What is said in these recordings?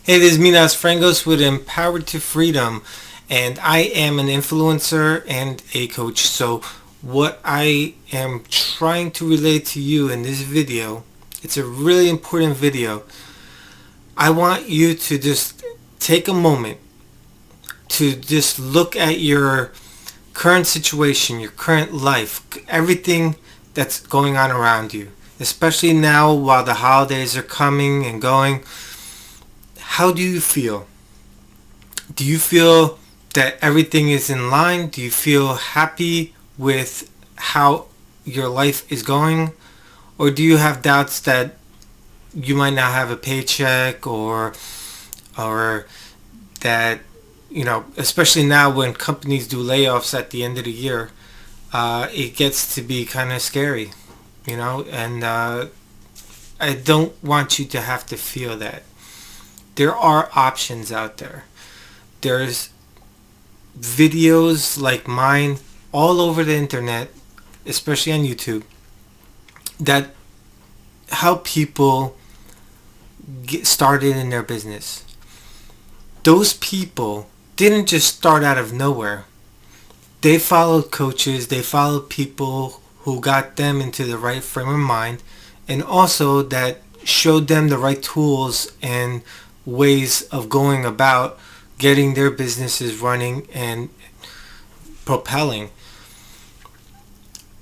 Hey, this is MinasFrangos with Empowered to Freedom, and I am an influencer and a coach. So what I am trying to relate to you in this video, it's a really important video. I want you to just take a moment to just look at your current situation, your current life, everything that's going on around you, especially now while the holidays are coming and going. How do you feel? Do you feel that everything is in line? Do you feel happy with how your life is going? Or do you have doubts that you might not have a paycheck, or that, especially now when companies do layoffs at the end of the year, it gets to be kind of scary, and I don't want you to have to feel that. There are options out there. There's videos like mine all over the internet, especially on YouTube, that help people get started in their business. Those people didn't just start out of nowhere. They followed coaches, they followed people who got them into the right frame of mind, and also that showed them the right tools and ways of going about getting their businesses running and propelling.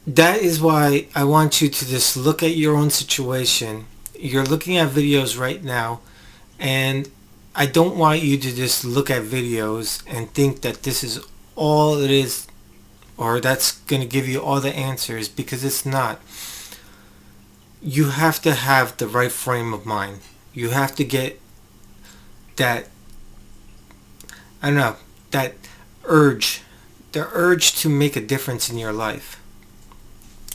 That is why I want you to just look at your own situation. You're looking at videos right now, and I don't want you to just look at videos and think that this is all it is, or that's going to give you all the answers, because it's not. You have to have the right frame of mind. You have to get that, I don't know, that urge, the urge to make a difference in your life.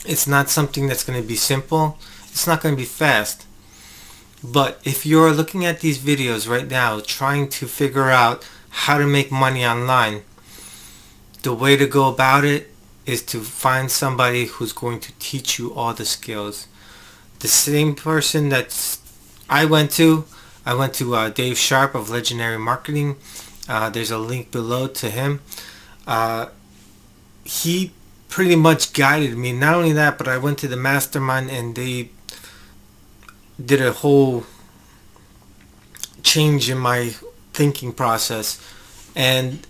It's not something that's going to be simple. It's not going to be fast. But if you're looking at these videos right now, trying to figure out how to make money online, the way to go about it is to find somebody who's going to teach you all the skills. The same person that I went to Dave Sharp of Legendary Marketing. There's a link below to him. He pretty much guided me. Not only that, but I went to the mastermind and they did a whole change in my thinking process. And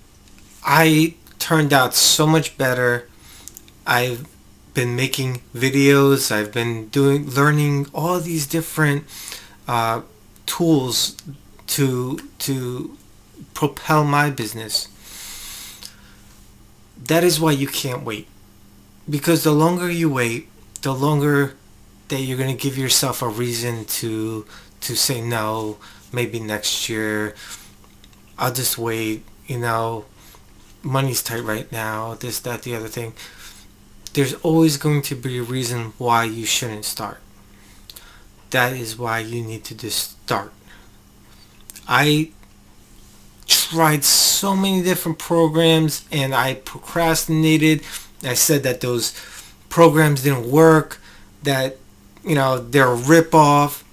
I turned out so much better. I've been making videos. I've been learning all these different tools to propel my business. That is why you can't wait, because the longer you wait, the longer that you're going to give yourself a reason to say no, maybe next year, I'll just wait, money's tight right now, this, that, the other thing. There's always going to be a reason why you shouldn't start. That is why you need to just start. I tried so many different programs and I procrastinated. I said that those programs didn't work, that they're a rip-off.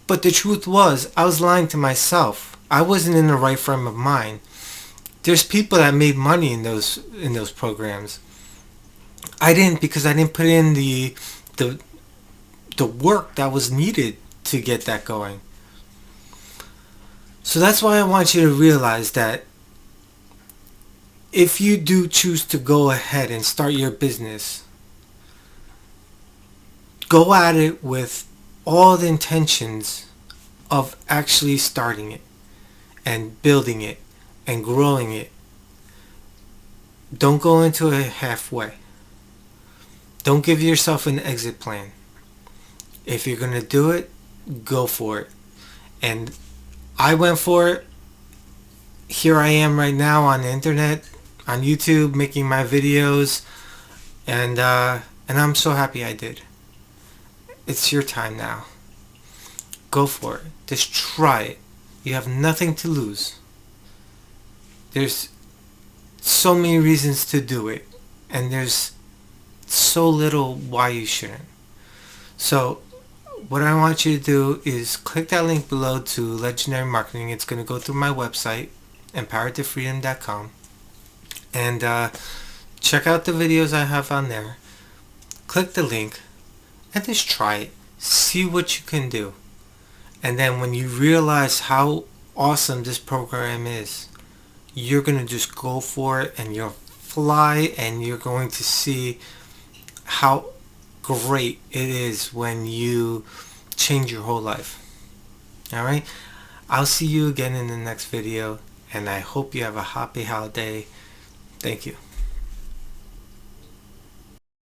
But the truth was, I was lying to myself. I wasn't in the right frame of mind. There's people that made money in those programs. I didn't, because I didn't put in the work that was needed to get that going. So that's why I want you to realize that if you do choose to go ahead and start your business, go at it with all the intentions of actually starting it and building it and growing it. Don't go into it halfway. Don't give yourself an exit plan. If you're going to do it, go for it. And I went for it. Here I am right now on the internet, on YouTube, making my videos, and I'm so happy I did. It's your time now. Go for it. Just try it. You have nothing to lose. There's so many reasons to do it, and there's so little why you shouldn't. So what I want you to do is click that link below to Legendary Marketing. It's going to go through my website, empoweredtofreedom.com, and check out the videos I have on there. Click the link and just try it. See what you can do. And then when you realize how awesome this program is, you're going to just go for it and you'll fly, and you're going to see how great it is when you change your whole life. Alright? I'll see you again in the next video, and I hope you have a happy holiday. Thank you.